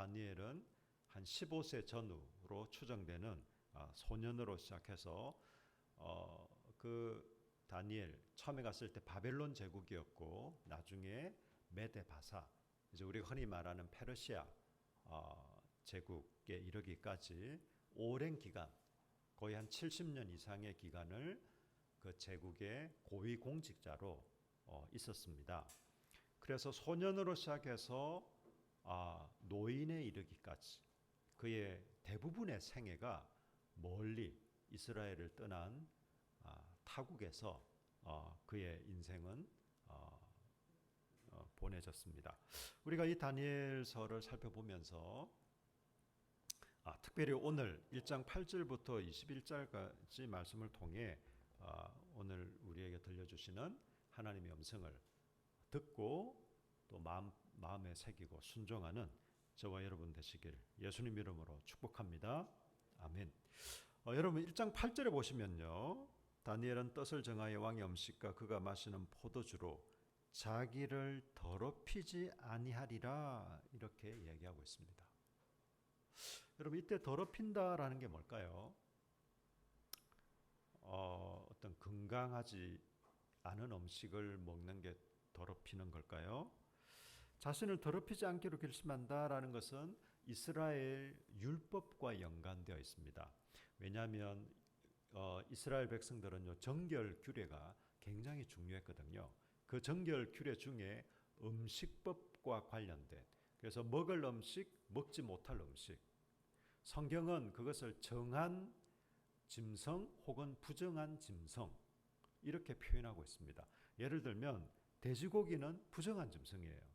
다니엘은 한 15세 전후로 추정되는 소년으로 시작해서 그 다니엘 처음에 갔을 때 바벨론 제국이었고 나중에 메데 바사, 이제 우리가 흔히 말하는 페르시아 제국에 이르기까지 오랜 기간, 거의 한 70년 이상의 기간을 그 제국의 고위 공직자로 있었습니다. 그래서 소년으로 시작해서 노인에 이르기까지 그의 대부분의 생애가 멀리 이스라엘을 떠난 타국에서 그의 인생은 보내졌습니다. 우리가 이 다니엘서를 살펴보면서 특별히 오늘 1장 8절부터 21절까지 말씀을 통해 오늘 우리에게 들려주시는 하나님의 음성을 듣고 또 마음에 새기고 순종하는 저와 여러분 되시길 예수님 이름으로 축복합니다. 아멘. 여러분 1장 8절에 보시면요, 다니엘은 뜻을 정하여 왕의 음식과 그가 마시는 포도주로 자기를 더럽히지 아니하리라 이렇게 이야기하고 있습니다. 여러분 이때 더럽힌다라는 게 뭘까요? 어떤 건강하지 않은 음식을 먹는 게 더럽히는 걸까요? 자신을 더럽히지 않기로 결심한다라는 것은 이스라엘 율법과 연관되어 있습니다. 왜냐하면 이스라엘 백성들은요, 정결 규례가 굉장히 중요했거든요. 그 정결 규례 중에 음식법과 관련된, 그래서 먹을 음식, 먹지 못할 음식, 성경은 그것을 정한 짐승 혹은 부정한 짐승 이렇게 표현하고 있습니다. 예를 들면 돼지고기는 부정한 짐승이에요.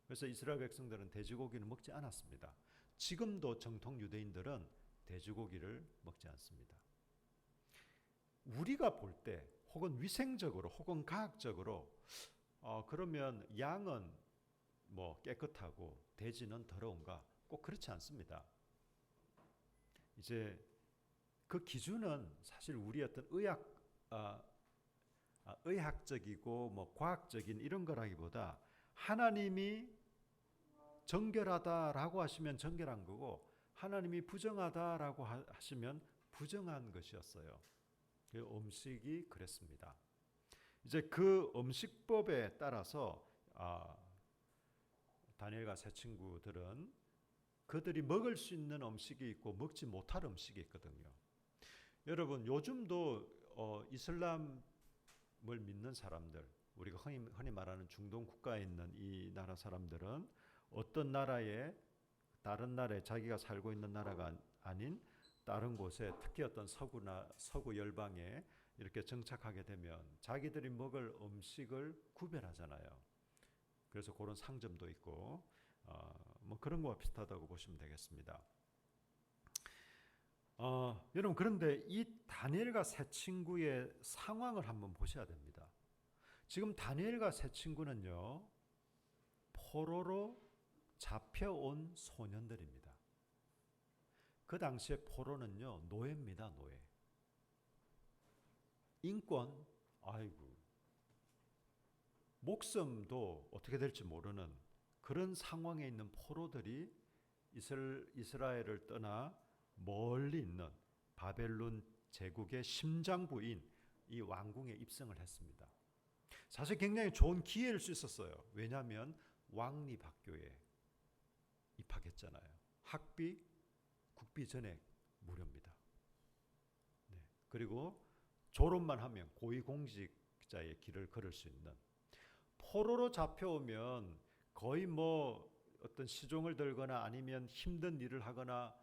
그래서 이스라엘 백성들은 돼지고기는 먹지 않았습니다. 지금도 정통 유대인들은 돼지고기를 먹지 않습니다. 우리가 볼 때 혹은 위생적으로 혹은 과학적으로 그러면 양은 뭐 깨끗하고 돼지는 더러운가? 꼭 그렇지 않습니다. 이제 그 기준은 사실 우리 어떤 의학적이고 뭐 과학적인 이런 거라기보다 하나님이 정결하다라고 하시면 정결한 거고 하나님이 부정하다라고 하시면 부정한 것이었어요. 그 음식이 그랬습니다. 이제 그 음식법에 따라서 다니엘과 세 친구들은 그들이 먹을 수 있는 음식이 있고 먹지 못할 음식이 있거든요. 여러분 요즘도 이슬람을 믿는 사람들, 우리가 흔히 말하는 중동 국가에 있는 이 나라 사람들은 어떤 나라에 다른 나라에 자기가 살고 있는 나라가 아닌 다른 곳에 특히 어떤 서구 열방에 이렇게 정착하게 되면 자기들이 먹을 음식을 구별하잖아요. 그래서 그런 상점도 있고 뭐 그런 거와 비슷하다고 보시면 되겠습니다. 여러분 그런데 이 다니엘과 세 친구의 상황을 한번 보셔야 됩니다. 지금 다니엘과 세 친구는요, 포로로 잡혀온 소년들입니다. 그 당시에 포로는요, 노예입니다, 노예. 인권, 아이고, 목숨도 어떻게 될지 모르는 그런 상황에 있는 포로들이 이스라엘을 떠나 멀리 있는 바벨론 제국의 심장부인 이 왕궁에 입성을 했습니다. 사실 굉장히 좋은 기회일 수 있었어요. 왜냐하면 왕립학교에 입학했잖아요. 학비, 국비 전액 무료입니다. 네. 그리고 졸업만 하면 고위공직자의 길을 걸을 수 있는, 포로로 잡혀오면 거의 뭐 어떤 시종을 들거나 아니면 힘든 일을 하거나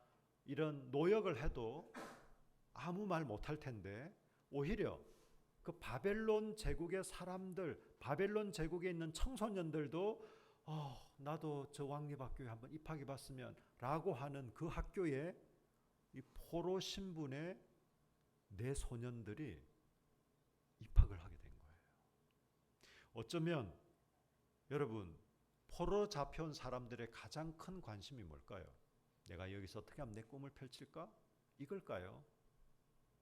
이런 노역을 해도 아무 말 못할 텐데 오히려 그 바벨론 제국의 사람들, 바벨론 제국에 있는 청소년들도 나도 저 왕립학교에 한번 입학해 봤으면 라고 하는 그 학교에 이 포로 신분의 내 소년들이 입학을 하게 된 거예요. 어쩌면 여러분 포로 잡혀온 사람들의 가장 큰 관심이 뭘까요? 내가 여기서 어떻게 하면 내 꿈을 펼칠까? 이걸까요?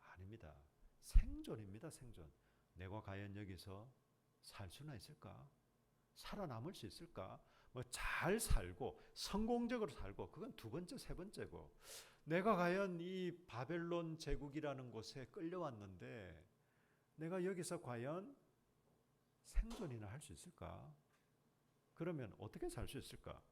아닙니다. 생존입니다. 생존. 내가 과연 여기서 살 수나 있을까? 살아남을 수 있을까? 뭐 잘 살고 성공적으로 살고 그건 두 번째, 세 번째고 내가 과연 이 바벨론 제국이라는 곳에 끌려왔는데 내가 여기서 과연 생존이나 할 수 있을까? 그러면 어떻게 살 수 있을까?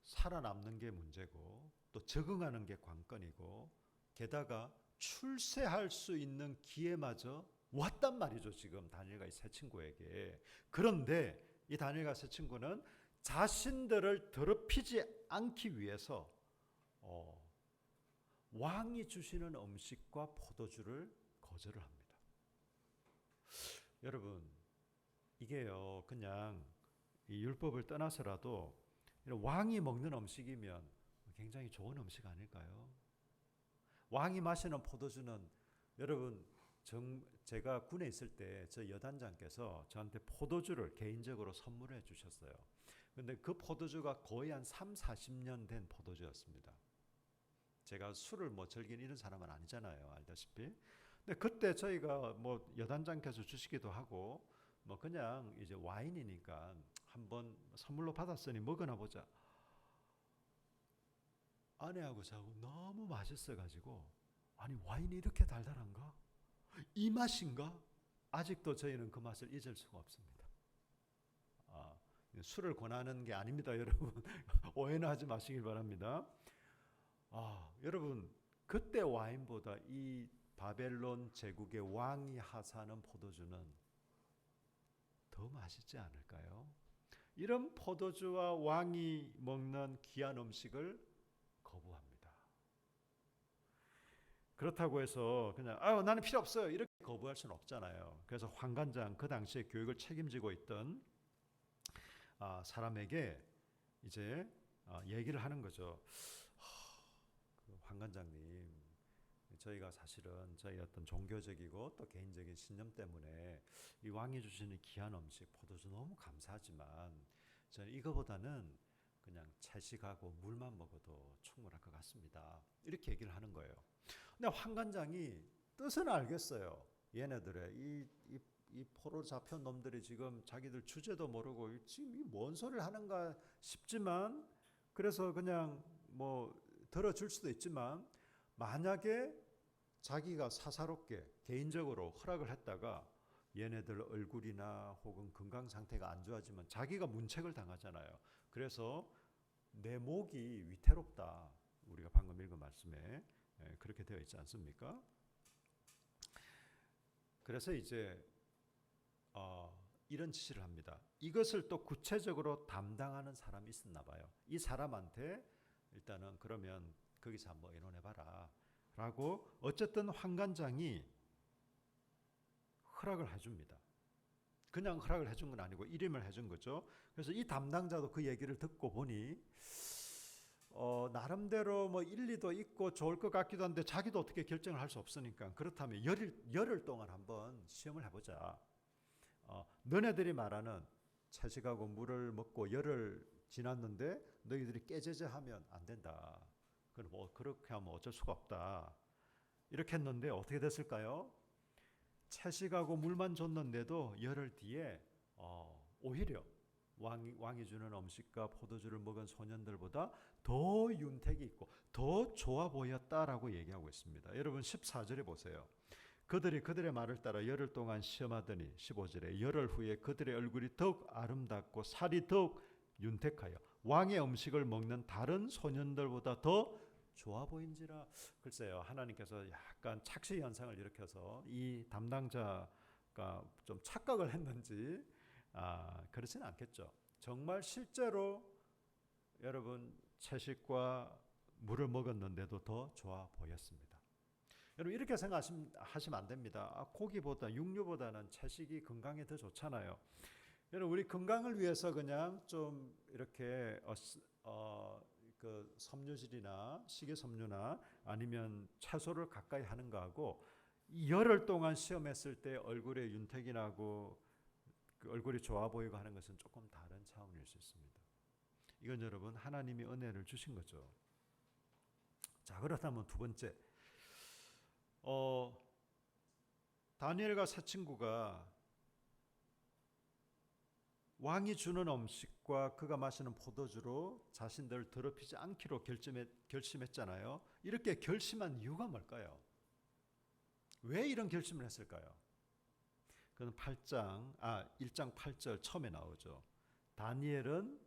살아남는 게 문제고 또 적응하는 게 관건이고 게다가 출세할 수 있는 기회마저 왔단 말이죠. 지금 다니엘과 이 세 친구에게. 그런데 이 다니엘과 세 친구는 자신들을 더럽히지 않기 위해서 왕이 주시는 음식과 포도주를 거절을 합니다. 여러분 이게요 그냥 이 율법을 떠나서라도 왕이 먹는 음식이면 굉장히 좋은 음식 아닐까요? 왕이 마시는 포도주는 여러분 제가 군에 있을 때 저 여단장께서 저한테 포도주를 개인적으로 선물해 주셨어요. 근데 그 포도주가 거의 한 3, 40년 된 포도주였습니다. 제가 술을 뭐 즐기는 이런 사람은 아니잖아요. 알다시피. 근데 그때 저희가 뭐 여단장께서 주시기도 하고 뭐 그냥 이제 와인이니까 한번 선물로 받았으니 먹어나 보자. 아내하고 자고 너무 맛있어가지고 아니 와인이 이렇게 달달한가? 이 맛인가? 아직도 저희는 그 맛을 잊을 수가 없습니다. 술을 권하는 게 아닙니다, 여러분. 오해는 하지 마시길 바랍니다. 여러분 그때 와인보다 이 바벨론 제국의 왕이 하사하는 포도주는 더 맛있지 않을까요? 이런 포도주와 왕이 먹는 귀한 음식을 거부합니다. 그렇다고 해서 그냥 나는 필요 없어요 이렇게 거부할 수는 없잖아요. 그래서 환관장 그 당시에 교육을 책임지고 있던 사람에게 이제 얘기를 하는 거죠. 환관장님, 저희가 사실은 저희 어떤 종교적이고 또 개인적인 신념 때문에 이 왕이 주시는 귀한 음식 포도주 너무 감사하지만 저는 이거보다는 그냥 채식하고 물만 먹어도 충분할 것 같습니다. 이렇게 얘기를 하는 거예요. 근데 환관장이 뜻은 알겠어요. 얘네들의 이 포로 잡혀온 놈들이 지금 자기들 주제도 모르고 지금 이 뭔 소리를 하는가 싶지만 그래서 그냥 뭐 들어줄 수도 있지만 만약에 자기가 사사롭게 개인적으로 허락을 했다가 얘네들 얼굴이나 혹은 건강 상태가 안 좋아지면 자기가 문책을 당하잖아요. 그래서 내 목이 위태롭다. 우리가 방금 읽은 말씀에 그렇게 되어 있지 않습니까? 그래서 이제 이런 지시를 합니다. 이것을 또 구체적으로 담당하는 사람이 있었나 봐요. 이 사람한테 일단은 그러면 거기서 한번 의논해봐라 라고 어쨌든 환관장이 허락을 해줍니다. 그냥 허락을 해준 건 아니고 이름을 해준 거죠. 그래서 이 담당자도 그 얘기를 듣고 보니 나름대로 뭐 일리도 있고 좋을 것 같기도 한데 자기도 어떻게 결정을 할 수 없으니까 그렇다면 열흘 동안 한번 시험을 해보자. 너네들이 말하는 채식하고 물을 먹고 열흘 지났는데 너희들이 깨제제하면 안 된다. 그럼 뭐 그렇게 하면 어쩔 수가 없다. 이렇게 했는데 어떻게 됐을까요? 채식하고 물만 줬는데도 열흘 뒤에 오히려 왕이 주는 음식과 포도주를 먹은 소년들보다 더 윤택이 있고 더 좋아 보였다라고 얘기하고 있습니다. 여러분 14절에 보세요. 그들이 그들의 말을 따라 열흘 동안 시험하더니 15절에 열흘 후에 그들의 얼굴이 더욱 아름답고 살이 더욱 윤택하여 왕의 음식을 먹는 다른 소년들보다 더 좋아 보인지라. 글쎄요, 하나님께서 약간 착시 현상을 일으켜서 이 담당자가 좀 착각을 했는지 그렇지는 않겠죠. 정말 실제로 여러분 채식과 물을 먹었는데도 더 좋아 보였습니다. 여러분 이렇게 생각하시면 안 됩니다. 고기보다 육류보다는 채식이 건강에 더 좋잖아요. 여러분 우리 건강을 위해서 그냥 좀 이렇게 그 섬유질이나 식이섬유나 아니면 채소를 가까이 하는 거하고 열흘 동안 시험했을 때 얼굴에 윤택이 나고 그 얼굴이 좋아 보이고 하는 것은 조금 다른 차원일 수 있습니다. 이건 여러분 하나님이 은혜를 주신 거죠. 자, 그렇다면 두 번째, 다니엘과 세 친구가 왕이 주는 음식과 그가 마시는 포도주로 자신들을 더럽히지 않기로 결심했잖아요. 이렇게 결심한 이유가 뭘까요? 왜 이런 결심을 했을까요? 그건 1장 8절 처음에 나오죠. 다니엘은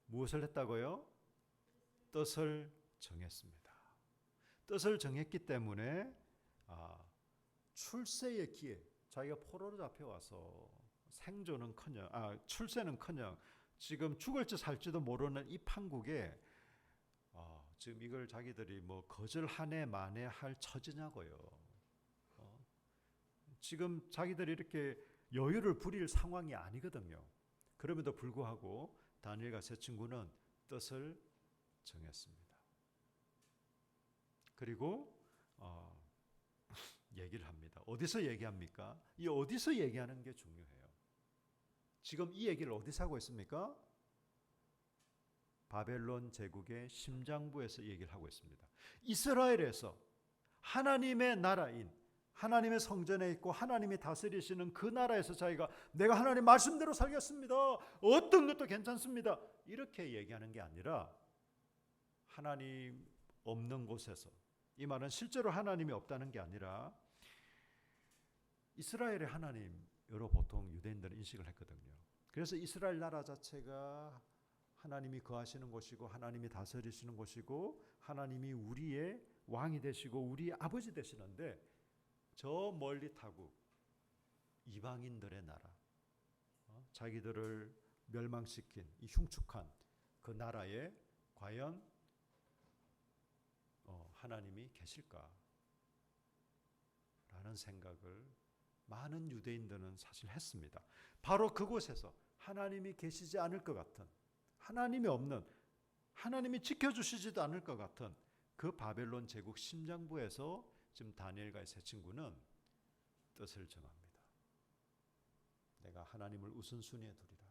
무엇을 했다고요? 뜻을 정했습니다. 뜻을 정했기 때문에 출세의 기회, 자기가 포로로 잡혀와서 출세는커녕 지금 죽을지 살지도 모르는 이 판국에 지금 이걸 자기들이 뭐 거절하네 마네 할 처지냐고요. 지금 자기들이 이렇게 여유를 부릴 상황이 아니거든요. 그럼에도 불구하고 다니엘과 세 친구는 뜻을 정했습니다. 그리고 얘기를 합니다. 어디서 얘기합니까? 이 어디서 얘기하는 게 중요해요. 지금 이 얘기를 어디서 하고 있습니까? 바벨론 제국의 심장부에서 얘기를 하고 있습니다. 이스라엘에서 하나님의 나라인 하나님의 성전에 있고 하나님이 다스리시는 그 나라에서 자기가 내가 하나님 말씀대로 살겠습니다. 어떤 것도 괜찮습니다. 이렇게 얘기하는 게 아니라 하나님 없는 곳에서, 이 말은 실제로 하나님이 없다는 게 아니라 이스라엘의 하나님으로 보통 유대인들은 인식을 했거든요. 그래서 이스라엘 나라 자체가 하나님이 거하시는 곳이고 하나님이 다스리시는 곳이고 하나님이 우리의 왕이 되시고 우리의 아버지 되시는데 저 멀리 타국 이방인들의 나라, 자기들을 멸망시킨 이 흉측한 그 나라에 과연 하나님이 계실까? 라는 생각을 많은 유대인들은 사실 했습니다. 바로 그곳에서 하나님이 계시지 않을 것 같은, 하나님이 없는, 하나님이 지켜주시지도 않을 것 같은 그 바벨론 제국 심장부에서 지금 다니엘과 세 친구는 뜻을 정합니다. 내가 하나님을 우선순위에 두리라.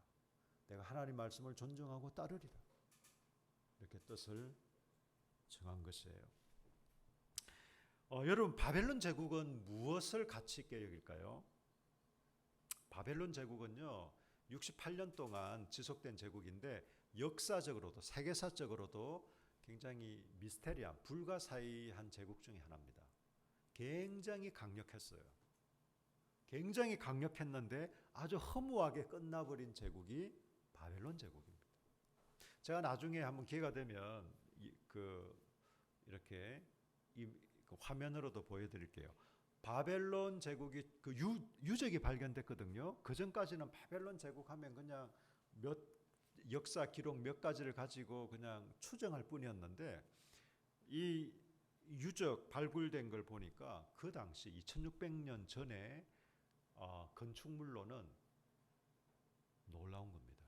내가 하나님 말씀을 존중하고 따르리라. 이렇게 뜻을 정한 것이에요. 여러분, 바벨론 제국은 무엇을 가치 있게 여길까요? 바벨론 제국은요, 68년 동안 지속된 제국인데 역사적으로도 세계사적으로도 굉장히 미스테리한, 불가사의한 제국 중에 하나입니다. 굉장히 강력했어요. 굉장히 강력했는데 아주 허무하게 끝나버린 제국이 바벨론 제국입니다. 제가 나중에 한번 기회가 되면 이렇게 화면으로도 보여드릴게요. 바벨론 제국이 그 유적이 발견됐거든요. 그 전까지는 바벨론 제국 하면 그냥 역사 기록 몇 가지를 가지고 그냥 추정할 뿐이었는데 이 유적 발굴된 걸 보니까 그 당시 2600년 전에 건축물로는 놀라운 겁니다.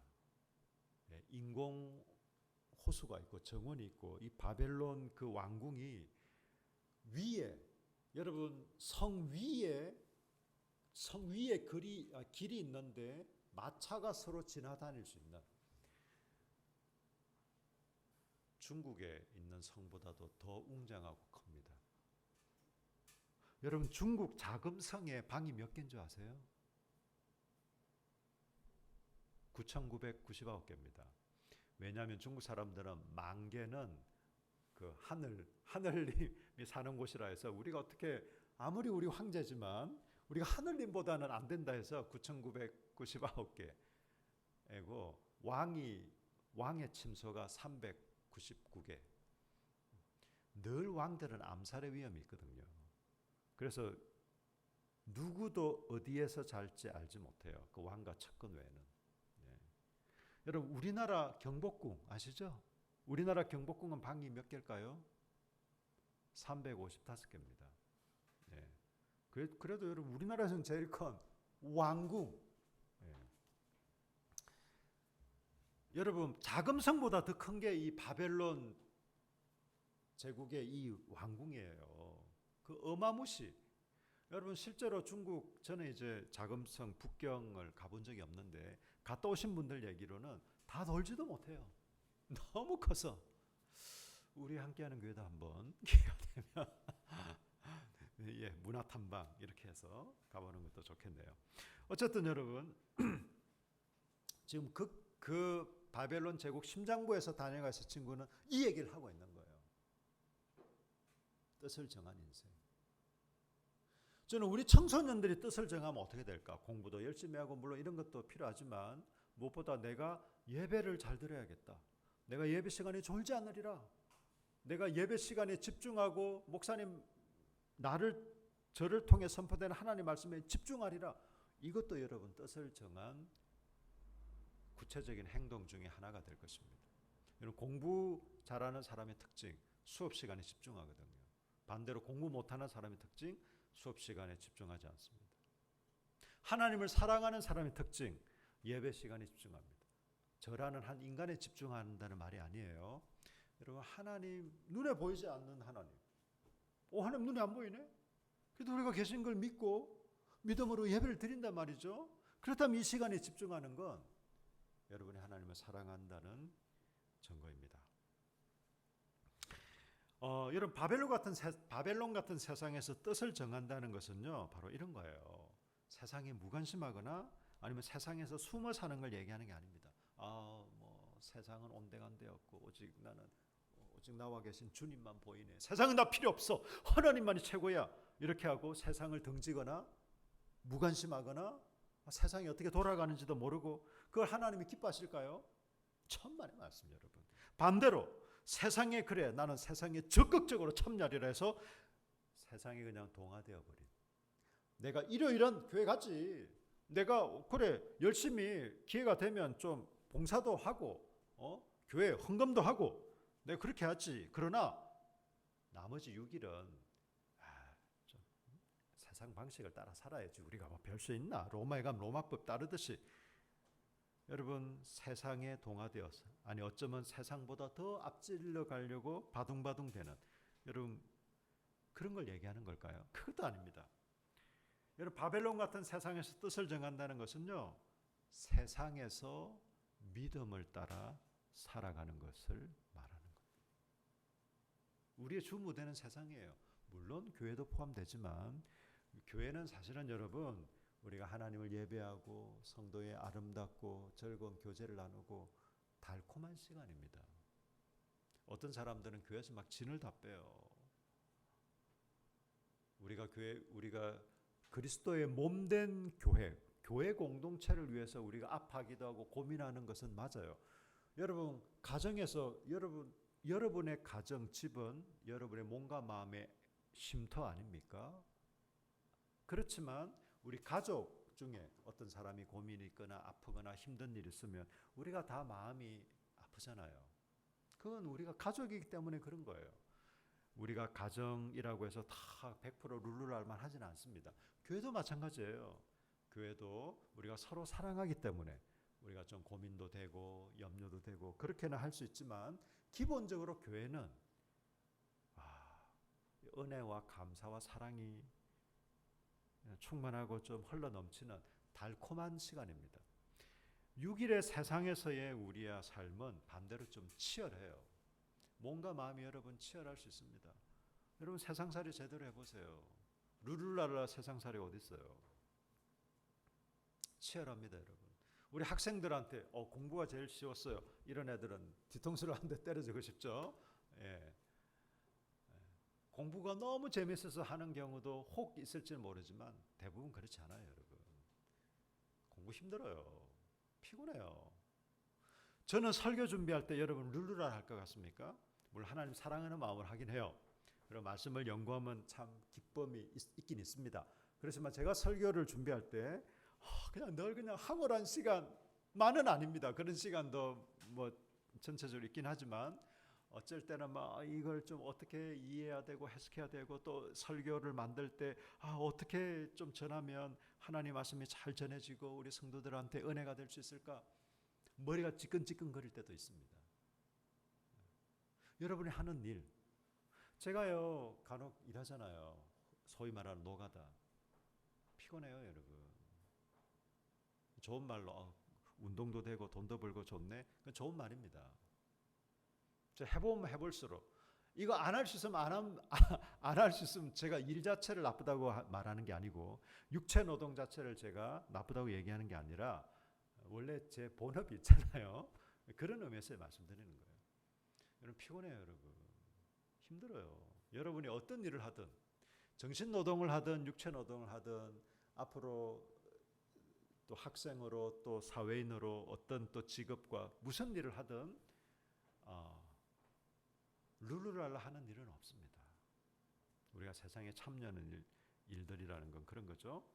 인공 호수가 있고 정원이 있고 이 바벨론 그 왕궁이 위에, 여러분 성 위에 길이 있는데 마차가 서로 지나다닐 수 있는, 중국에 있는 성보다도 더 웅장하고 큽니다. 여러분 중국 자금성에 방이 몇 개인 줄 아세요? 9,999개입니다. 왜냐하면 중국 사람들은 만개는 그 하늘님이 사는 곳이라 해서 우리가 어떻게 아무리 우리 황제지만 우리가 하늘님보다는 안 된다 해서 9,999개고 왕의 침소가 399개. 늘 왕들은 암살의 위험이 있거든요. 그래서 누구도 어디에서 잘지 알지 못해요. 그 왕과 측근 외에는. 여러분 우리나라 경복궁 아시죠? 우리나라 경복궁은 방이 몇 개일까요? 355개입니다. 그래도 여러분 우리나라에서는 제일 큰 왕궁. 여러분 자금성보다 더 큰 게 이 바벨론 제국의 이 왕궁이에요. 그 어마무시. 여러분 실제로 중국, 저는 이제 자금성 북경을 가본 적이 없는데 갔다 오신 분들 얘기로는 다 돌지도 못해요. 너무 커서. 우리 함께하는 교회도 한번 기회가 되면 문화 탐방 이렇게 해서 가보는 것도 좋겠네요. 어쨌든 여러분 지금 그 바벨론 제국 심장부에서 다니엘과 세 친구는 이 얘기를 하고 있는 거예요. 뜻을 정한 인생. 저는 우리 청소년들이 뜻을 정하면 어떻게 될까? 공부도 열심히 하고 물론 이런 것도 필요하지만 무엇보다 내가 예배를 잘 드려야겠다. 내가 예배 시간에 졸지 않으리라. 내가 예배 시간에 집중하고 목사님 저를 통해 선포되는 하나님 말씀에 집중하리라. 이것도 여러분 뜻을 정한 구체적인 행동 중에 하나가 될 것입니다. 여러분 공부 잘하는 사람의 특징, 수업 시간에 집중하거든요. 반대로 공부 못하는 사람의 특징, 수업 시간에 집중하지 않습니다. 하나님을 사랑하는 사람의 특징, 예배 시간에 집중합니다. 저라는 한 인간에 집중한다는 말이 아니에요. 여러분 하나님, 눈에 보이지 않는 하나님. 하나님 눈에 안 보이네? 그래도 우리가 계신 걸 믿고 믿음으로 예배를 드린단 말이죠. 그렇다면 이 시간에 집중하는 건 여러분이 하나님을 사랑한다는 증거입니다. 여러분 바벨론 같은 세상에서 뜻을 정한다는 것은요, 바로 이런 거예요. 세상에 무관심하거나 아니면 세상에서 숨어 사는 걸 얘기하는 게 아닙니다. 세상은 온데간데없고 오직 나와 계신 주님만 보이네. 세상은 나 필요 없어. 하나님만이 최고야. 이렇게 하고 세상을 등지거나 무관심하거나 세상이 어떻게 돌아가는지도 모르고 그걸 하나님이 기뻐하실까요? 천만의 말씀 여러분. 반대로 세상에 그래 나는 세상에 적극적으로 참여하리라 해서 세상에 그냥 동화되어 버린. 내가 일요일은 교회 가지. 내가 그래 열심히 기회가 되면 좀 봉사도 하고 교회 헌금도 하고 내가 그렇게 하지. 그러나 나머지 6일은 좀 세상 방식을 따라 살아야지. 우리가 뭐 별 수 있나? 로마에 가면 로마법 따르듯이. 여러분 세상에 동화되어서 아니 어쩌면 세상보다 더 앞질러 가려고 바둥바둥 되는 여러분 그런 걸 얘기하는 걸까요? 그것도 아닙니다. 여러분 바벨론 같은 세상에서 뜻을 정한다는 것은요, 세상에서 믿음을 따라 살아가는 것을 말하는 겁니다. 우리의 주 무대는 세상이에요. 물론 교회도 포함되지만 교회는 사실은 여러분 우리가 하나님을 예배하고 성도의 아름답고 즐거운 교제를 나누고 달콤한 시간입니다. 어떤 사람들은 교회에서 막 진을 다 빼요. 우리가 그리스도의 몸된 교회 공동체를 위해서 우리가 아파하기도 하고 고민하는 것은 맞아요. 여러분 가정에서 여러분의 가정 집은 여러분의 몸과 마음의 쉼터 아닙니까? 그렇지만 우리 가족 중에 어떤 사람이 고민이 있거나 아프거나 힘든 일이 있으면 우리가 다 마음이 아프잖아요. 그건 우리가 가족이기 때문에 그런 거예요. 우리가 가정이라고 해서 다 100% 룰루랄만 하지는 않습니다. 교회도 마찬가지예요. 교회도 우리가 서로 사랑하기 때문에 우리가 좀 고민도 되고 염려도 되고 그렇게는 할 수 있지만 기본적으로 교회는 은혜와 감사와 사랑이 충만하고 좀 흘러넘치는 달콤한 시간입니다. 6일의 세상에서의 우리의 삶은 반대로 좀 치열해요. 몸과 마음이 여러분 치열할 수 있습니다. 여러분 세상살이 제대로 해보세요. 룰루랄라 세상살이 어디 있어요? 치열합니다 여러분. 우리 학생들한테 공부가 제일 쉬웠어요. 이런 애들은 뒤통수를 한 대 때려주고 싶죠. 예. 공부가 너무 재밌어서 하는 경우도 혹 있을지 모르지만 대부분 그렇지 않아요 여러분. 공부 힘들어요. 피곤해요. 저는 설교 준비할 때 여러분 룰루랄 할 것 같습니까? 물론 하나님 사랑하는 마음을 하긴 해요. 그리고 말씀을 연구하면 참 기쁨이 있긴 있습니다. 그렇지만 제가 설교를 준비할 때 그냥 늘 그냥 황홀한 시간만은 아닙니다. 그런 시간도 뭐 전체적으로 있긴 하지만 어쩔 때는 막 이걸 좀 어떻게 이해해야 되고 해석해야 되고 또 설교를 만들 때 어떻게 좀 전하면 하나님 말씀이 잘 전해지고 우리 성도들한테 은혜가 될 수 있을까? 머리가 지끈지끈거릴 때도 있습니다. 여러분이 하는 일, 제가요 간혹 일하잖아요. 소위 말하는 노가다. 피곤해요 여러분. 좋은 말로 운동도 되고 돈도 벌고 좋네. 그건 좋은 말입니다. 해보면 해볼수록 이거 안 할 수 있으면 안 할 수 있으면 제가 일 자체를 나쁘다고 말하는 게 아니고 육체 노동 자체를 제가 나쁘다고 얘기하는 게 아니라 원래 제 본업이 있잖아요. 그런 의미에서 말씀드리는 거예요. 여러분 피곤해요, 여러분. 힘들어요. 여러분이 어떤 일을 하든 정신 노동을 하든 육체 노동을 하든 앞으로 또 학생으로 또 사회인으로 어떤 또 직업과 무슨 일을 하든 룰루랄라 하는 일은 없습니다. 우리가 세상에 참여하는 일들이라는 건 그런 거죠.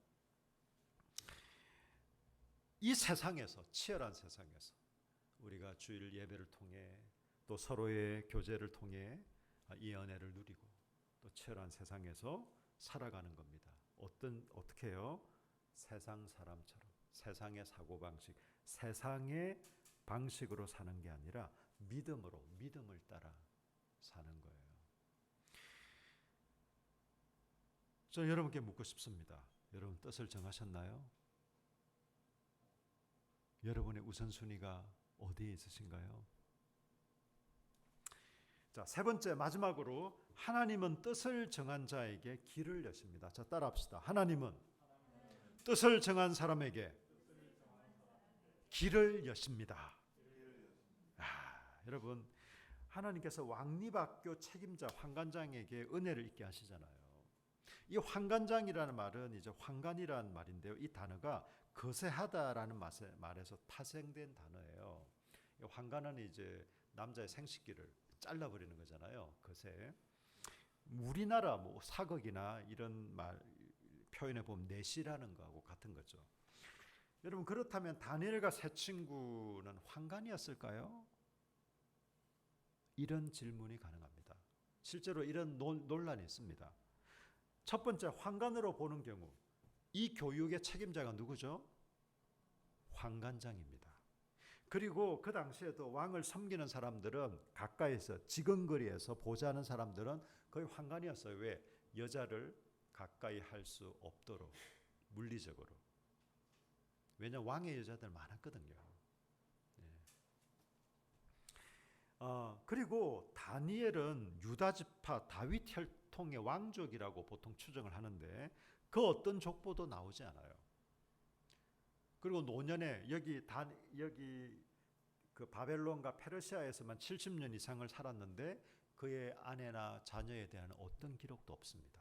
이 세상에서 치열한 세상에서 우리가 주일 예배를 통해 또 서로의 교제를 통해 이 은혜를 누리고 또 치열한 세상에서 살아가는 겁니다. 어떻게 해요? 세상 사람처럼 세상의 사고방식, 세상의 방식으로 사는 게 아니라 믿음을 따라 사는 거예요. 저 여러분께 묻고 싶습니다. 여러분 뜻을 정하셨나요? 여러분의 우선순위가 어디에 있으신가요? 자, 세 번째 마지막으로 하나님은 뜻을 정한 자에게 길을 여십니다. 자, 따라합시다. 하나님은 뜻을 정한 사람에게 길을 여십니다. 여러분, 하나님께서 왕립학교 책임자 황관장에게 은혜를 있게 하시잖아요. 이 황관장이라는 말은 이제 황관이라는 말인데요. 이 단어가 거세하다라는 말에서 파생된 단어예요. 황관은 이제 남자의 생식기를 잘라버리는 거잖아요. 거세. 우리나라 뭐 사극이나 이런 말 표현해 보면 내시라는 거하고 같은 거죠. 여러분 그렇다면 다니엘과 세 친구는 황관이었을까요? 이런 질문이 가능합니다. 실제로 이런 논란이 있습니다. 첫 번째 황관으로 보는 경우 이 교육의 책임자가 누구죠? 황관장입니다. 그리고 그 당시에도 왕을 섬기는 사람들은 가까이서 지근거리에서 보좌하는 사람들은 거의 황관이었어요. 왜? 여자를 가까이 할 수 없도록 물리적으로. 왜냐 왕의 여자들 많았거든요. 네. 그리고 다니엘은 유다 지파 다윗 혈통의 왕족이라고 보통 추정을 하는데 그 어떤 족보도 나오지 않아요. 그리고 노년에 여기 그 바벨론과 페르시아에서만 70년 이상을 살았는데 그의 아내나 자녀에 대한 어떤 기록도 없습니다.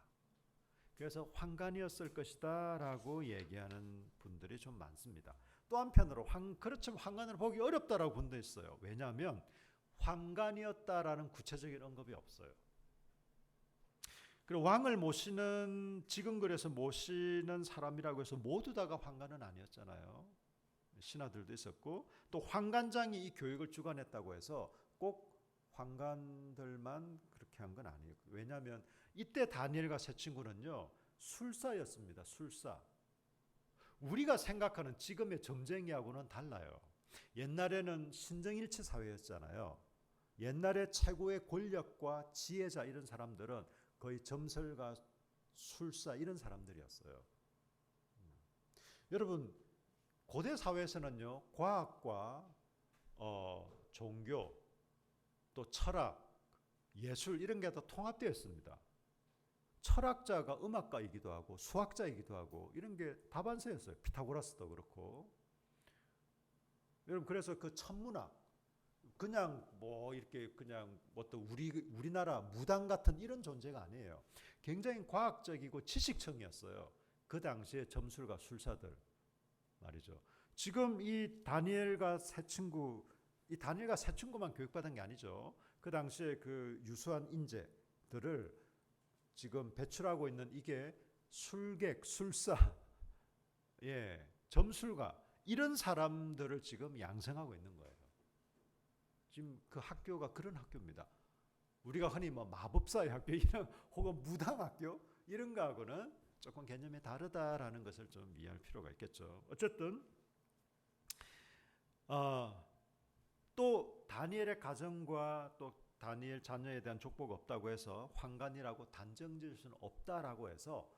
그래서 황관이었을 것이다 라고 얘기하는 분들이 좀 많습니다. 또 한편으로 그렇지만 황관을 보기 어렵다라고 분도 있어요. 왜냐하면 황관이었다라는 구체적인 언급이 없어요. 그리고 왕을 모시는 지근거리에서 모시는 사람이라고 해서 모두 다가 황관은 아니었잖아요. 신하들도 있었고 또 황관장이 이 교육을 주관했다고 해서 꼭 황관들만 그렇게 한 건 아니에요. 왜냐하면 이때 다니엘과 세 친구는요 술사였습니다. 술사. 우리가 생각하는 지금의 점쟁이하고는 달라요. 옛날에는 신정일치 사회였잖아요. 옛날에 최고의 권력과 지혜자 이런 사람들은 거의 점설가, 술사 이런 사람들이었어요. 여러분 고대 사회에서는요 과학과 종교 또 철학, 예술 이런 게 다 통합되어 있습니다. 철학자가 음악가이기도 하고 수학자이기도 하고 이런 게 다반사였어요. 피타고라스도 그렇고. 여러분 그래서 그 천문학 그냥 뭐 이렇게 그냥 어떤 우리나라 무당 같은 이런 존재가 아니에요. 굉장히 과학적이고 지식청이었어요. 그 당시에 점술가 술사들 말이죠. 지금 이 다니엘과 세 친구만 교육받은 게 아니죠. 그 당시에 그 유수한 인재들을 지금 배출하고 있는 이게 술객, 술사, 점술가 이런 사람들을 지금 양성하고 있는 거예요. 지금 그 학교가 그런 학교입니다. 우리가 흔히 뭐 마법사의 학교 이런 혹은 무당학교 이런 거하고는 조금 개념이 다르다라는 것을 좀 이해할 필요가 있겠죠. 어쨌든 또 다니엘의 가정과 또 다니엘 자녀에 대한 족보가 없다고 해서 황관이라고 단정지을 수는 없다라고 해서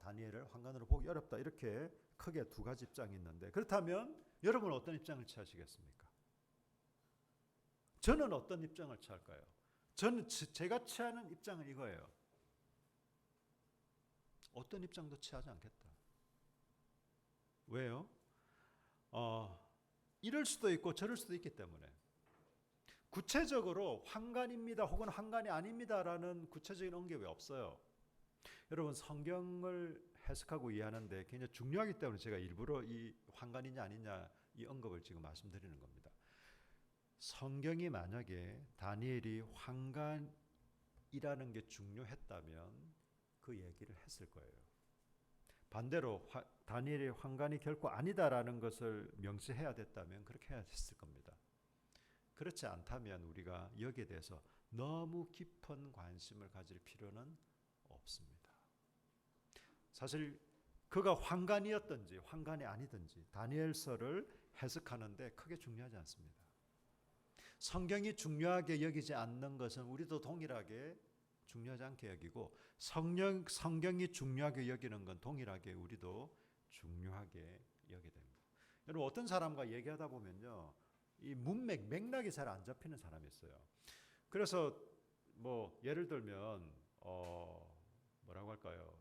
다니엘을 황관으로 보기 어렵다 이렇게 크게 두 가지 입장이 있는데 그렇다면 여러분은 어떤 입장을 취하시겠습니까? 저는 어떤 입장을 취할까요? 저는 제가 취하는 입장은 이거예요. 어떤 입장도 취하지 않겠다. 왜요? 이럴 수도 있고 저럴 수도 있기 때문에 구체적으로 환관입니다 혹은 환관이 아닙니다라는 구체적인 언급이 없어요. 여러분 성경을 해석하고 이해하는데 굉장히 중요하기 때문에 제가 일부러 이 환관이냐 아니냐 이 언급을 지금 말씀드리는 겁니다. 성경이 만약에 다니엘이 환관이라는 게 중요했다면 그 얘기를 했을 거예요. 반대로 다니엘의 환관이 결코 아니다라는 것을 명시해야 됐다면 그렇게 해야 했을 겁니다. 그렇지 않다면 우리가 여기에 대해서 너무 깊은 관심을 가질 필요는 없습니다. 사실 그가 환관이었든지 환관이 아니든지 다니엘서를 해석하는데 크게 중요하지 않습니다. 성경이 중요하게 여기지 않는 것은 우리도 동일하게 중요하지 않게 여기고 성경이 중요하게 여기는 건 동일하게 우리도 중요하게 여기게 됩니다. 여러분 어떤 사람과 얘기하다 보면요. 이 맥락이 잘 안 잡히는 사람이 있어요. 그래서 뭐 예를 들면 뭐라고 할까요?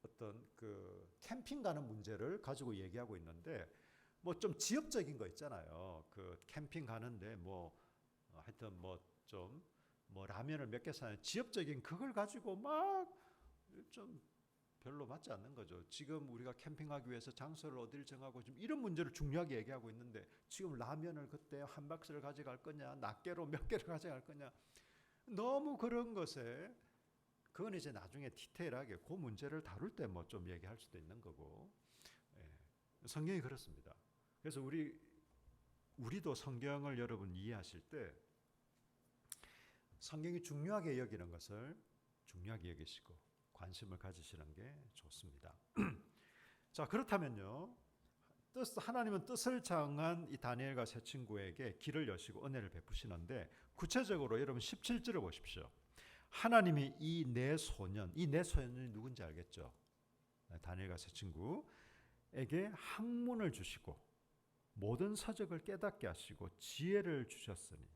어떤 그 캠핑 가는 문제를 가지고 얘기하고 있는데 뭐 좀 지역적인 거 있잖아요. 그 캠핑 가는데 뭐 하여튼 뭐 좀 뭐 라면을 몇 개 사는 지역적인 그걸 가지고 막 좀 별로 맞지 않는 거죠. 지금 우리가 캠핑하기 위해서 장소를 어디를 정하고 좀 이런 문제를 중요하게 얘기하고 있는데 지금 라면을 그때 한 박스를 가져갈 거냐, 낱개로 몇 개를 가져갈 거냐, 너무 그런 것에 그건 이제 나중에 디테일하게 그 문제를 다룰 때 뭐 좀 얘기할 수도 있는 거고, 성경이 그렇습니다. 그래서 우리도 성경을 여러분 이해하실 때 성경이 중요하게 여기는 것을 중요하게 여기시고 관심을 가지시는 게 좋습니다. 자, 그렇다면요. 하나님은 뜻을 정한 이 다니엘과 세 친구에게 길을 여시고 은혜를 베푸시는데 구체적으로 여러분 17절을 보십시오. 하나님이 이 네 소년이 누군지 알겠죠? 다니엘과 세 친구에게 학문을 주시고 모든 서적을 깨닫게 하시고 지혜를 주셨으니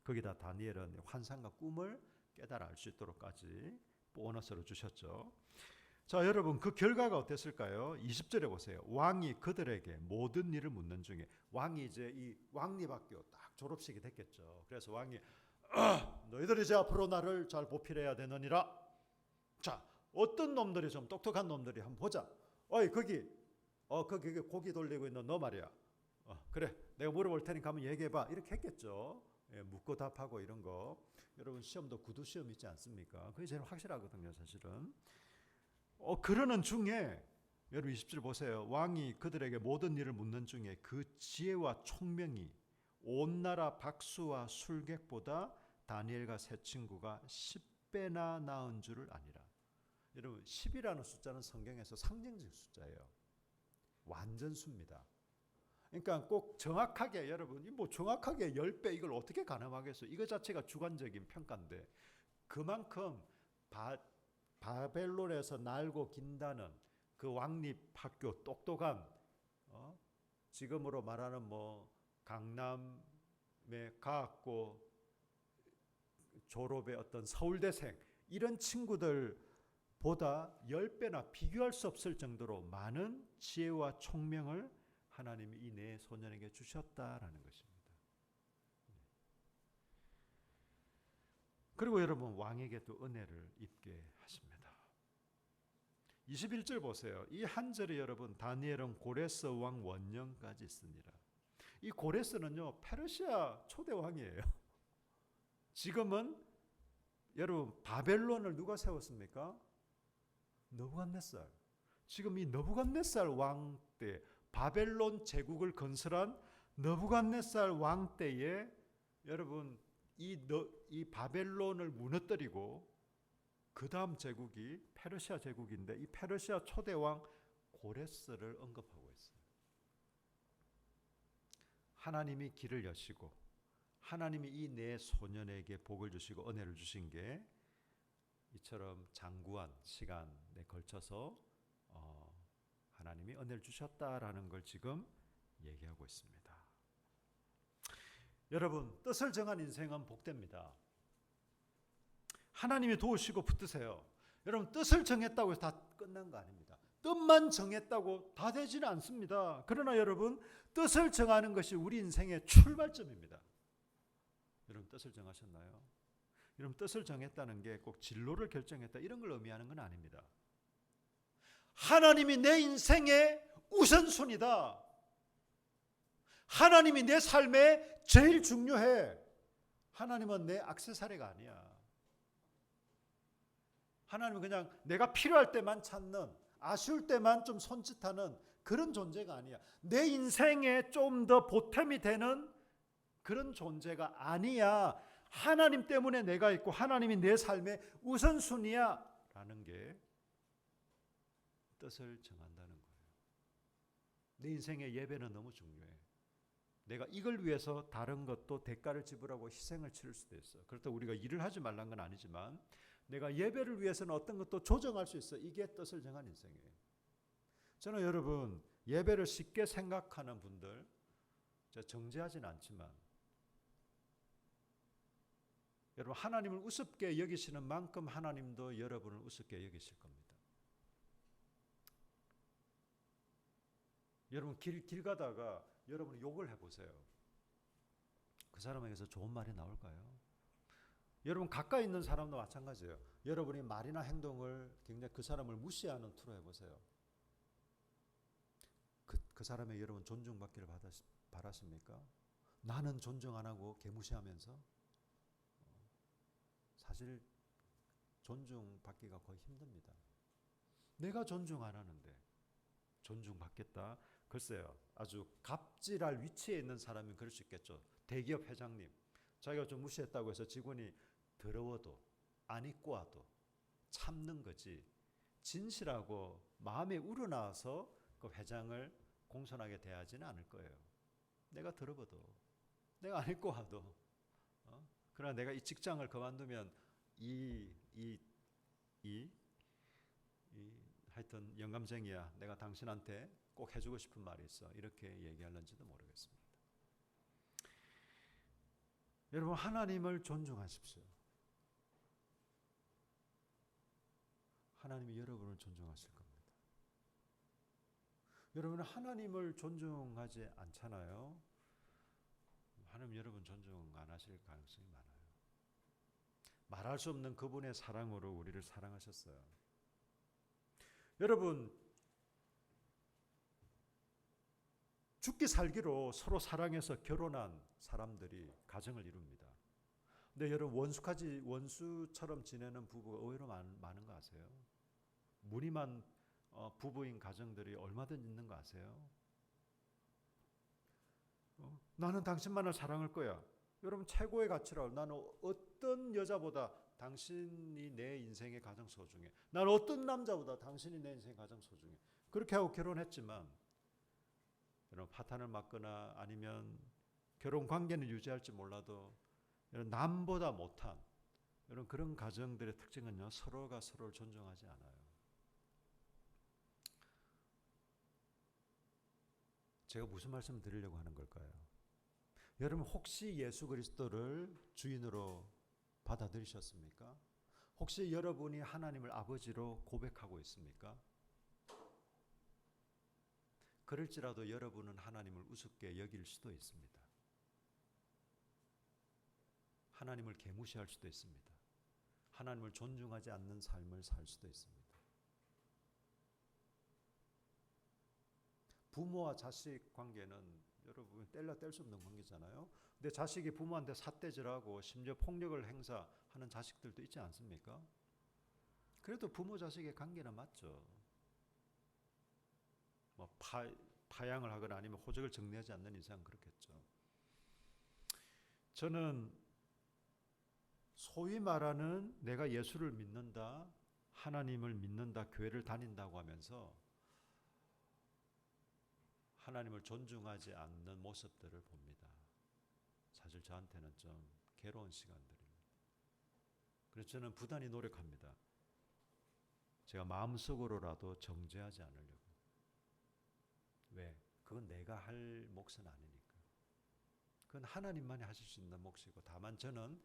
거기다 다니엘은 환상과 꿈을 깨달아 알 수 있도록까지 보너스로 주셨죠. 자, 여러분 그 결과가 어땠을까요? 20절에 보세요. 왕이 그들에게 모든 일을 묻는 중에 왕이 이제 이 왕립학교 딱 졸업식이 됐겠죠. 그래서 왕이 너희들이 이제 앞으로 나를 잘 보필해야 되느니라. 자, 어떤 놈들이 좀 똑똑한 놈들이 한번 보자. 어이 거기 고기 돌리고 있는 너 말이야. 그래 내가 물어볼 테니까 한번 얘기해봐. 이렇게 했겠죠. 묻고 답하고 이런 거. 여러분 시험도 구두 시험 있지 않습니까? 그게 제일 확실하거든요 사실은. 그러는 중에 여러분 20절 보세요. 왕이 그들에게 모든 일을 묻는 중에 그 지혜와 총명이 온 나라 박수와 술객보다 다니엘과 세 친구가 10배나 나은 줄을 아니라. 여러분 10이라는 숫자는 성경에서 상징적 숫자예요. 완전수입니다. 그러니까 꼭 정확하게 여러분 뭐 정확하게 10배 이걸 어떻게 가늠하겠어요? 이거 자체가 주관적인 평가인데 그만큼 바벨론에서 날고 긴다는 그 왕립학교 똑똑한 지금으로 말하는 뭐 강남의 가학고 졸업의 어떤 서울대생 이런 친구들보다 10배나 비교할 수 없을 정도로 많은 지혜와 총명을 하나님이 이 네 소년에게 주셨다라는 것입니다. 그리고 여러분 왕에게 또 은혜를 입게 하십니다. 21절 보세요. 이 한 절에 여러분 다니엘은 고레스 왕 원년까지 있으니라. 이 고레스는요 페르시아 초대 왕이에요. 지금은 여러분 바벨론을 누가 세웠습니까? 느부갓네살. 지금 이 느부갓네살 왕 때 바벨론 제국을 건설한 느부갓네살 왕 때에 여러분 이 바벨론을 무너뜨리고 그 다음 제국이 페르시아 제국인데 이 페르시아 초대 왕 고레스를 언급하고 있어요. 하나님이 길을 여시고 하나님이 이 네 소년에게 복을 주시고 은혜를 주신 게 이처럼 장구한 시간에 걸쳐서 하나님이 은혜를 주셨다라는 걸 지금 얘기하고 있습니다. 여러분 뜻을 정한 인생은 복됩니다. 하나님이 도우시고 붙드세요. 여러분 뜻을 정했다고 해서 다 끝난 거 아닙니다. 뜻만 정했다고 다 되지는 않습니다. 그러나 여러분, 뜻을 정하는 것이 우리 인생의 출발점입니다. 여러분 뜻을 정하셨나요? 여러분 뜻을 정했다는 게 꼭 진로를 결정했다 이런 걸 의미하는 건 아닙니다. 하나님이 내 인생의 우선순위다. 하나님이 내 삶에 제일 중요해. 하나님은 내 액세서리가 아니야. 하나님은 그냥 내가 필요할 때만 찾는, 아쉬울 때만 좀 손짓하는 그런 존재가 아니야. 내 인생에 좀 더 보탬이 되는 그런 존재가 아니야. 하나님 때문에 내가 있고 하나님이 내 삶의 우선순위야 라는 게 뜻을 정한다는 거예요. 내 인생의 예배는 너무 중요해. 내가 이걸 위해서 다른 것도 대가를 지불하고 희생을 치를 수도 있어. 그렇다고 우리가 일을 하지 말란 건 아니지만 내가 예배를 위해서는 어떤 것도 조정할 수 있어. 이게 뜻을 정한 인생이에요. 저는 여러분 예배를 쉽게 생각하는 분들, 제가 정죄하진 않지만 여러분 하나님을 우습게 여기시는 만큼 하나님도 여러분을 우습게 여기실 겁니다. 여러분 길 가다가 여러분이 욕을 해보세요. 그 사람에게서 좋은 말이 나올까요? 여러분 가까이 있는 사람도 마찬가지예요. 여러분이 말이나 행동을 굉장히 그 사람을 무시하는 투로 해보세요. 그 사람에게 여러분 존중받기를 바라십니까? 나는 존중 안 하고 개무시하면서 사실 존중받기가 거의 힘듭니다. 내가 존중 안 하는데 존중받겠다? 글쎄요. 아주 갑질할 위치에 있는 사람은 그럴 수 있겠죠. 대기업 회장님. 자기가 좀 무시했다고 해서 직원이 더러워도 안 입고 와도 참는 거지. 진실하고 마음에 우러나와서 그 회장을 공손하게 대하지는 않을 거예요. 내가 더러워도 내가 안 입고 와도 그러나 내가 이 직장을 그만두면 하여튼 영감쟁이야. 내가 당신한테 꼭 해주고 싶은 말이 있어. 이렇게 얘기할는지도 모르겠습니다. 여러분 하나님을 존중하십시오. 하나님이 여러분을 존중하실 겁니다. 여러분은 하나님을 존중하지 않잖아요. 하나님 여러분 존중 안 하실 가능성이 많아요. 말할 수 없는 그분의 사랑으로 우리를 사랑하셨어요. 여러분 죽기 살기로 서로 사랑해서 결혼한 사람들이 가정을 이룹니다. 근데 여러분 원수처럼 지내는 부부가 의외로 많은 거 아세요? 무늬만 부부인 가정들이 얼마든지 있는 거 아세요? 나는 당신만을 사랑할 거야. 여러분 최고의 가치라고. 나는 어떤 여자보다 당신이 내 인생의 가장 소중해. 나는 어떤 남자보다 당신이 내 인생의 가장 소중해. 그렇게 하고 결혼했지만 여러분 파탄을 맞거나 아니면 결혼 관계는 유지할지 몰라도 여러분 남보다 못한 여러분 그런 가정들의 특징은요, 서로가 서로를 존중하지 않아요. 제가 무슨 말씀을 드리려고 하는 걸까요? 여러분 혹시 예수 그리스도를 주인으로 받아들이셨습니까? 혹시 여러분이 하나님을 아버지로 고백하고 있습니까? 그럴지라도 여러분은 하나님을 우습게 여길 수도 있습니다. 하나님을 개무시할 수도 있습니다. 하나님을 존중하지 않는 삶을 살 수도 있습니다. 부모와 자식 관계는 여러분 뗄 수 없는 관계잖아요. 근데 자식이 부모한테 삿대질하고 심지어 폭력을 행사하는 자식들도 있지 않습니까? 그래도 부모 자식의 관계는 맞죠. 뭐 파양을 하거나 아니면 호적을 정리하지 않는 이상 그렇겠죠. 저는 소위 말하는 내가 예수를 믿는다, 하나님을 믿는다, 교회를 다닌다고 하면서 하나님을 존중하지 않는 모습들을 봅니다. 사실 저한테는 좀 괴로운 시간들입니다. 그래서 저는 부단히 노력합니다. 제가 마음속으로라도 정죄하지 않으려고. 왜? 그건 내가 할 몫은 아니니까. 그건 하나님만이 하실 수 있는 몫이고, 다만 저는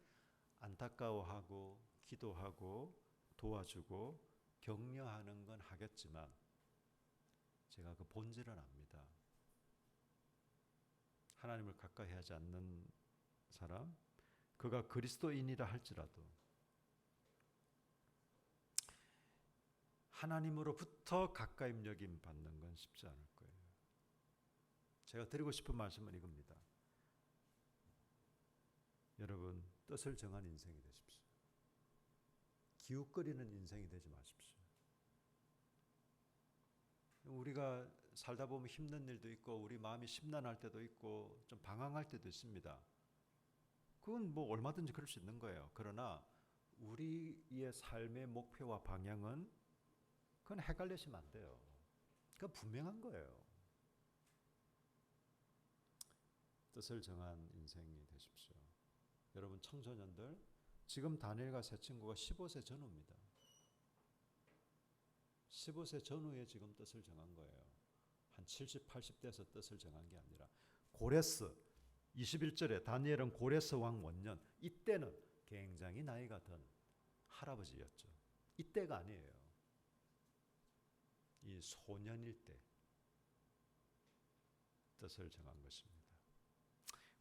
안타까워하고 기도하고 도와주고 격려하는 건 하겠지만 제가 그 본질은 압니다. 하나님을 가까이 하지 않는 사람, 그가 그리스도인이라 할지라도 하나님으로부터 가까이 여김 받는 건 쉽지 않을 거예요. 제가 드리고 싶은 말씀은 이겁니다. 여러분, 뜻을 정한 인생이 되십시오. 기웃거리는 인생이 되지 마십시오. 우리가 살다 보면 힘든 일도 있고 우리 마음이 심란할 때도 있고 좀 방황할 때도 있습니다. 그건 뭐 얼마든지 그럴 수 있는 거예요. 그러나 우리의 삶의 목표와 방향은 그건 헷갈리시면 안 돼요. 그건 분명한 거예요. 뜻을 정한 인생이 되십시오. 여러분 청소년들, 지금 다니엘과 세 친구가 15세 전후입니다. 15세 전후에 지금 뜻을 정한 거예요. 한 70, 80대에서 뜻을 정한 게 아니라 고레스, 21절에 다니엘은 고레스 왕 원년, 이때는 굉장히 나이가 든 할아버지였죠. 이때가 아니에요. 이 소년일 때 뜻을 정한 것입니다.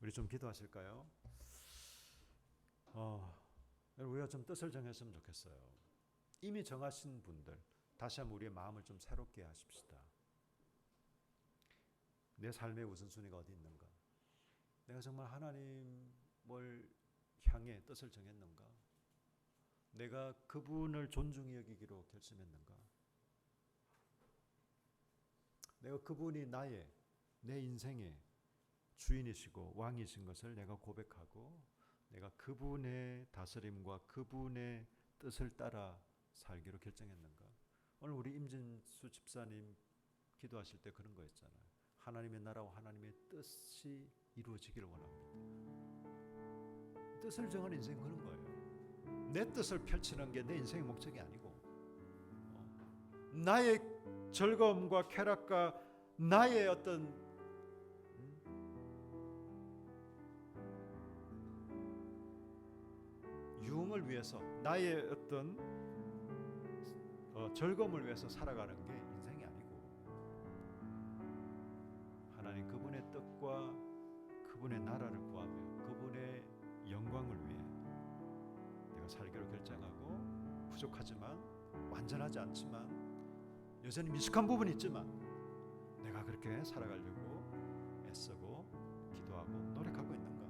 우리 좀 기도하실까요? 우리가 좀 뜻을 정했으면 좋겠어요. 이미 정하신 분들, 다시 한번 우리의 마음을 좀 새롭게 하십시다. 내 삶의 우선순위가 어디 있는가? 내가 정말 하나님을 향해 뜻을 정했는가? 내가 그분을 존중히 여기기로 결심했는가? 내가 그분이 내 인생의 주인이시고 왕이신 것을 내가 고백하고 내가 그분의 다스림과 그분의 뜻을 따라 살기로 결정했는가? 오늘 우리 임진수 집사님 기도하실 때 그런 거 있잖아요. 하나님의 나라와 하나님의 뜻이 이루어지기를 원합니다. 뜻을 정한 인생은 그런 거예요. 내 뜻을 펼치는 게 내 인생의 목적이 아니고 나의 즐거움과 쾌락과 나의 어떤 유흥을 위해서 나의 어떤 즐거움을 위해서 살아가는 게 인생이 아니고 하나님 그분의 뜻과 그분의 나라를 구하며 그분의 영광을 위해 내가 살기로 결정하고 부족하지만 완전하지 않지만 여전히 미숙한 부분이 있지만 내가 그렇게 살아가려고 애쓰고 기도하고 노력하고 있는가?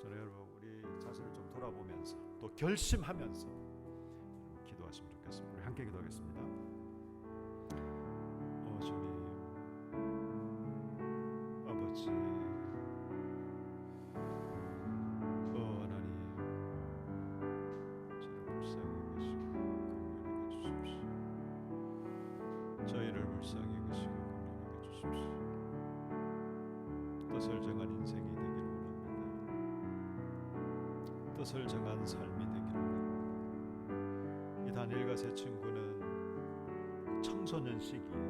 저는 여러분 우리 자신을 좀 돌아보면서 또 결심하면서 기도하시면 좋겠습니다. 우리 함께 기도하겠습니다. 주님, 아버지, 하나님, 저를 불쌍히 여기시고 긍휼하게 주십시오. 저희를 불쌍히 여기시고 긍휼하게 주십시오. 뜻을 정한 인생이 되기를 원합니다. 뜻을 정한 삶이 되기를 원합니다. 이 다니엘과 세 친구는 청소년 시기에